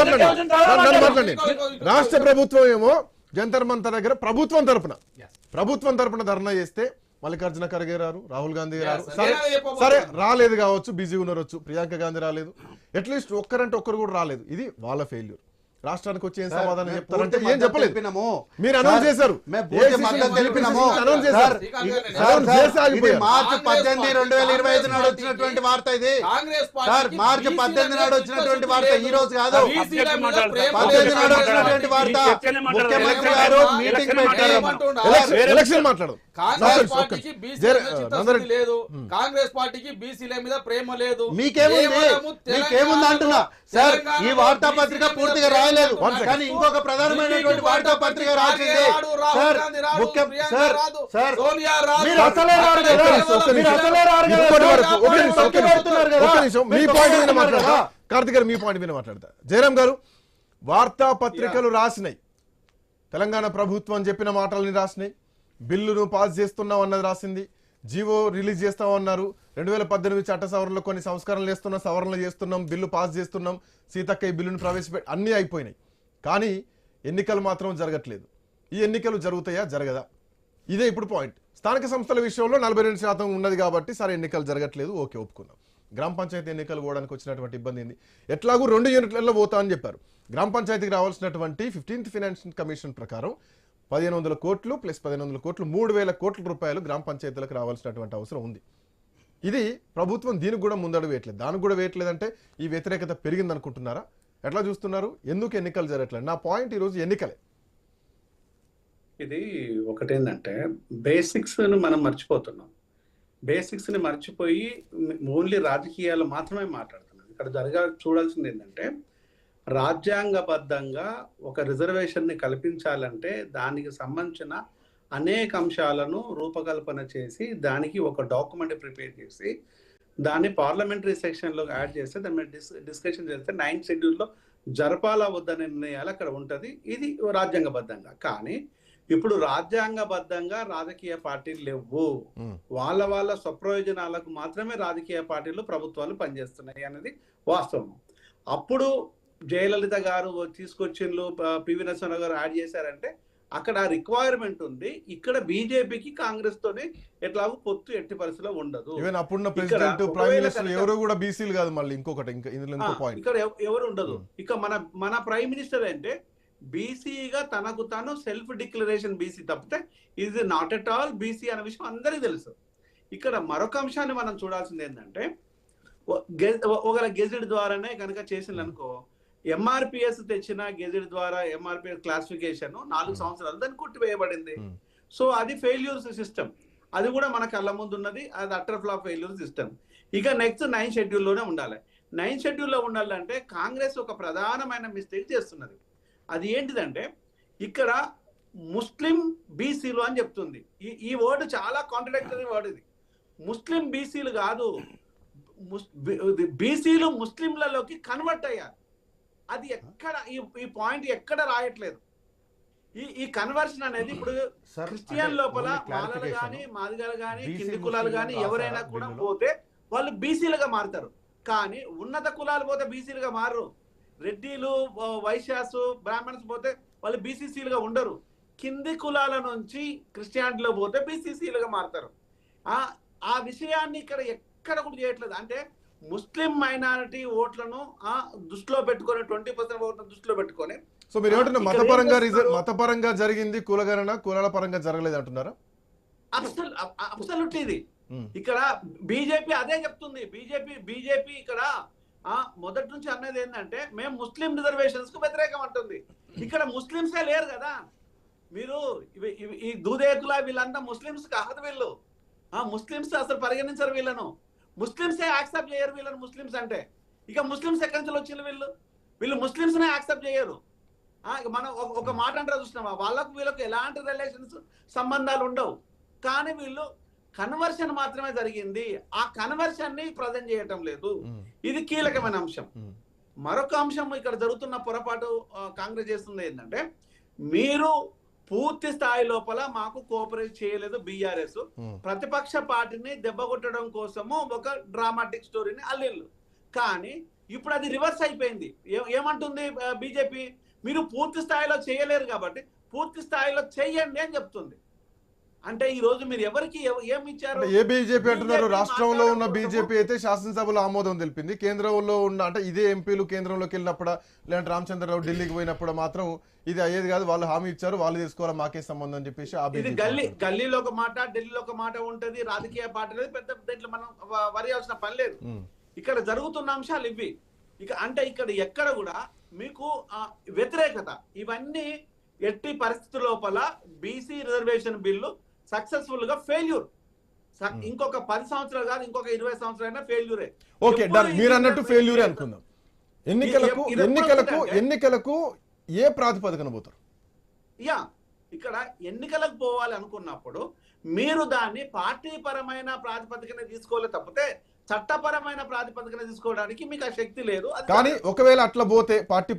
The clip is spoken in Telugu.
మాట్లాడండి. రాష్ట్ర ప్రభుత్వం ఏమో జంతర్ మంతర్ దగ్గర ప్రభుత్వం తరపున ధర్నా చేస్తే మల్లికార్జున ఖర్గే రారు, రాహుల్ గాంధీ రారు. సరే రాలేదు కావచ్చు, బిజీ ఉండవచ్చు, ప్రియాంక గాంధీ రాలేదు, అట్లీస్ట్ ఒక్కరంటే ఒక్కరు కూడా రాలేదు. ఇది వాళ్ళ ఫెయిల్యూర్. రాష్ట్రానికి వచ్చి ఏం సమాధానం చెప్తారంటే ఏం చెప్పలేదు. మీరు అనౌన్స్ చేశారు, మార్చి 18, 2025 నాడు వచ్చినటువంటి వార్త ఇది. మార్చి 18 నాడు వచ్చినటువంటి వార్త, ఈ రోజు కాదు. 18 నాడు వచ్చినటువంటి వార్త. ముఖ్యమంత్రి గారు మీటింగ్ పెట్టారు. ఎలక్షన్ మాట్లాడు. కాంగ్రెస్ పార్టీకి బీసీ లేదు, కాంగ్రెస్ పార్టీకి బీసీల మీద ప్రేమ లేదు. మీకేముంది అంటున్నా సార్. ఈ వార్తాపత్రిక పూర్తిగా రాయలేదు, కానీ ఇంకొక ప్రధానమైనటువంటి వార్తాపత్రిక రాసింది సార్. మీరు అసలే రారు కదా, మీ పాయింట్ మీద మాట్లాడతా. కార్తిక్ గారు మీ పాయింట్ మీద మాట్లాడతా. జయరాం గారు, వార్తాపత్రికలు రాసినాయి, తెలంగాణ ప్రభుత్వం చెప్పిన మాటలని రాసినాయి, బిల్లును పాస్ చేస్తున్నాం అన్నది రాసింది, జీవో రిలీజ్ చేస్తామన్నారు, 2018 చట్ట సవరణలో కొన్ని సంస్కరణలు చేస్తున్నాం, సవరణలు చేస్తున్నాం, బిల్లు పాస్ చేస్తున్నాం, సీతక్క ఈ బిల్లును ప్రవేశపెట్టి అన్నీ అయిపోయినాయి. కానీ ఎన్నికలు మాత్రం జరగట్లేదు. ఈ ఎన్నికలు జరుగుతాయా జరగదా? ఇదే ఇప్పుడు పాయింట్. స్థానిక సంస్థల విషయంలో 42% ఉన్నది కాబట్టి సరే ఎన్నికలు జరగట్లేదు, ఓకే ఒప్పుకున్నాం. గ్రామ పంచాయతీ ఎన్నికలు పోవడానికి వచ్చినటువంటి ఇబ్బంది ఏంది? ఎట్లాగూ 2 యూనిట్లలో పోతా అని చెప్పారు. గ్రామ పంచాయతీకి రావాల్సినటువంటి 15th ఫైనాన్షియల్ కమిషన్ ప్రకారం 1500 కోట్లు ప్లస్ 1500 కోట్లు 3000 కోట్ల రూపాయలు గ్రామ పంచాయతీలకు రావాల్సినటువంటి అవసరం ఉంది. ఇది ప్రభుత్వం దీనికి కూడా ముందడుగు వేయట్లేదు. దానికి కూడా వేయట్లేదంటే ఈ వ్యతిరేకత పెరిగింది అనుకుంటున్నారా? ఎట్లా చూస్తున్నారు? ఎందుకు ఎన్నికలు జరగట్లేదు? నా పాయింట్ ఈరోజు ఎన్నికలే. ఇది ఒకటేంటంటే బేసిక్స్ మనం మర్చిపోతున్నాం. బేసిక్స్ ని మర్చిపోయి ఓన్లీ రాజకీయాలు మాత్రమే మాట్లాడుతున్నాం. ఇక్కడ చూడాల్సింది ఏంటంటే, రాజ్యాంగబద్ధంగా ఒక రిజర్వేషన్ ని కల్పించాలంటే దానికి సంబంధించిన అనేక అంశాలను రూపకల్పన చేసి దానికి ఒక డాక్యుమెంట్ ప్రిపేర్ చేసి దాన్ని పార్లమెంటరీ సెక్షన్లో యాడ్ చేస్తే దాని మీద డిస్కషన్ చేస్తే 9th షెడ్యూల్లో జరపాలా వద్దనే నిర్ణయాలు అక్కడ ఉంటుంది. ఇది రాజ్యాంగబద్ధంగా. కానీ ఇప్పుడు రాజ్యాంగబద్ధంగా రాజకీయ పార్టీలు లేవు. వాళ్ళ స్వప్రయోజనాలకు మాత్రమే రాజకీయ పార్టీలు ప్రభుత్వాలు పనిచేస్తున్నాయి అనేది వాస్తవం. అప్పుడు జయలలిత గారు తీసుకొచ్చిండ్రు, పివి నరసింహరావు గారు యాడ్ చేశారంటే అక్కడ రిక్వైర్మెంట్ ఉంది. ఇక్కడ బీజేపీకి కాంగ్రెస్ తోనే ఎట్లాగో పొత్తు ఎట్టి పరిస్థితిలో ఉండదు. అప్పుడున్న ప్రెసిడెంట్ ప్రైమ్ మినిస్టర్ ఎవరు కూడా బీసీలు కాదు. మళ్ళీ ఇంకొకటి ఇక్కడ ఎవరు ఉండదు. ఇక మన ప్రైమ్ మినిస్టర్ అంటే బీసీగా తనకు తాను సెల్ఫ్ డిక్లరేషన్ బీసీ తప్పితే ఇది నాట్ ఎట్ ఆల్ బీసీ అనే విషయం అందరికీ తెలుసు. ఇక్కడ మరొక అంశాన్ని మనం చూడాల్సింది ఏంటంటే, ఒక గెజెట్ ద్వారానే కనుక చేసింది అనుకో, ఎంఆర్పిఎస్ తెచ్చిన గెజెట్ ద్వారా ఎంఆర్పిఎస్ క్లాసిఫికేషన్ 4 సంవత్సరాలు దాన్ని కొట్టివేయబడింది. సో అది ఫెయిల్యూర్ సిస్టమ్. అది కూడా మన కళ్ళ ముందు ఉన్నది. అది అటర్ ఫ్లాప్ ఫెయిల్యూర్ సిస్టమ్. ఇక నెక్స్ట్ 9th షెడ్యూల్లోనే ఉండాలి. 9th షెడ్యూల్లో ఉండాలంటే కాంగ్రెస్ ఒక ప్రధానమైన మిస్టేక్ చేస్తున్నది. అది ఏంటిదంటే, ఇక్కడ ముస్లిం బీసీలు అని చెప్తుంది. ఈ వర్డ్ చాలా కాంట్రడిక్టరీ వర్డ్. ఇది ముస్లిం బీసీలు కాదు, బీసీలు ముస్లింలలోకి కన్వర్ట్ అయ్యారు. అది ఎక్కడ ఈ పాయింట్ ఎక్కడ రాయట్లేదు. ఈ కన్వర్షన్ అనేది ఇప్పుడు క్రిస్టియన్ లోపల మాలలు కానీ మాదిగలు కానీ కింది కులాలు కానీ ఎవరైనా కూడా పోతే వాళ్ళు బీసీలుగా మారుతారు. కానీ ఉన్నత కులాలు పోతే బీసీలుగా మారరు. రెడ్డిలు, వైశ్యాసు, బ్రాహ్మణ్స్ పోతే వాళ్ళు బీసీసీలుగా ఉండరు. కింది కులాల నుంచి క్రిస్టియానిటీలో పోతే బీసీసీలుగా మారుతారు. ఆ విషయాన్ని ఇక్కడ ఎక్కడ కూడా చేయట్లేదు. అంటే ముస్లిం మైనారిటీ ఓట్లను దృష్టిలో పెట్టుకొని 20% ఓట్లను దృష్టిలో పెట్టుకొని. సో మీరు ఏమంటున్నారు, మతపరంగా జరిగింది కులగణన, కులాల పరంగా జరగలేదు అంటున్నారా? అబ్సల్యూట్. ఇది ఇక్కడ బీజేపీ అదే చెప్తుంది. బీజేపీ ఇక్కడ మొదటి నుంచి అన్నది ఏంటంటే, మేము ముస్లిం రిజర్వేషన్స్ కు వ్యతిరేకం అంటుంది. ఇక్కడ ముస్లింసే లేరు కదా. మీరు ఈ దూదేకుల వీళ్ళంతా ముస్లింస్ కాదు. వీళ్ళు ముస్లింస్ అసలు పరిగణించరు. వీళ్ళను ముస్లింసే యాక్సెప్ట్ చేయరు. వీళ్ళని ముస్లింస్ అంటే ఇక ముస్లింస్ ఎక్కడి నుంచి వచ్చిన వీళ్ళు ముస్లింస్ నే యాక్సెప్ట్ చేయరు. మనం ఒక మాట అంటారు చూసినామా, వీళ్ళకు ఎలాంటి రిలేషన్స్ సంబంధాలు ఉండవు. కానీ వీళ్ళు కన్వర్షన్ మాత్రమే జరిగింది. ఆ కన్వర్షన్ ని ప్రజెంట్ చేయటం లేదు. ఇది కీలకమైన అంశం. మరొక అంశం ఇక్కడ జరుగుతున్న పొరపాటు కాంగ్రెస్ చేస్తుంది ఏంటంటే, మీరు పూర్తి స్థాయి లోపల మాకు కోఆపరేట్ చేయలేదు బీఆర్ఎస్. ప్రతిపక్ష పార్టీని దెబ్బ కొట్టడం కోసము ఒక డ్రామాటిక్ స్టోరీని అల్లిళ్ళు. కానీ ఇప్పుడు అది రివర్స్ అయిపోయింది. ఏమంటుంది బీజేపీ? మీరు పూర్తి స్థాయిలో చేయలేరు కాబట్టి పూర్తి స్థాయిలో చెయ్యండి అని చెప్తుంది. అంటే ఈ రోజు మీరు ఎవరికి ఏమి ఇచ్చారు? ఏ బీజేపీ అంటున్నారు? రాష్ట్రంలో ఉన్న బీజేపీ అయితే శాసనసభలో ఆమోదం తెలిపింది. కేంద్రంలో ఉన్న అంటే ఇదే ఎంపీలు కేంద్రంలోకి వెళ్ళినప్పుడు, లేదంటే రామచంద్రరావు ఢిల్లీకి పోయినప్పుడు మాత్రం ఇది అయ్యేది కాదు, వాళ్ళు హామీ ఇచ్చారు, వాళ్ళు తీసుకోవాలి, మాకే సంబంధం అని చెప్పేసి ఇది గల్లీలో ఒక మాట, ఢిల్లీలో ఒక మాట ఉంటది. రాజకీయ పార్టీ పెద్ద దీంట్లో మనం వరియాల్సిన పని లేదు. ఇక్కడ జరుగుతున్న అంశాలు ఇవి. అంటే ఇక్కడ ఎక్కడ కూడా మీకు వ్యతిరేకత, ఇవన్నీ ఎట్టి పరిస్థితుల లోపల బీసీ రిజర్వేషన్ బిల్లు సక్సెస్ఫుల్ గా ఫెయిల్యూర్. ఇంకొక 10 సంవత్సరాలు కాదు, ఇంకొక 20 సంవత్సరాలైనా ఫెయిల్యూరే. ఓకే డన్, మీరు అన్నట్టు ఫెయిల్యూరే అనుకుందాం. ఎన్నికలకు ఏ ప్రాతిపదికన పోతారు? ఇక్కడ ఎన్నికలకు పోవాలి అనుకున్నప్పుడు మీరు దాన్ని పార్టీ పరమైన ప్రాతిపదికన తీసుకోవాలి తప్పితే చట్టపరమైన ప్రాతిపదికన తీసుకోవడానికి మీకు ఆ శక్తి లేదు. కానీ ఒకవేళ అట్లా పోతే పార్టీ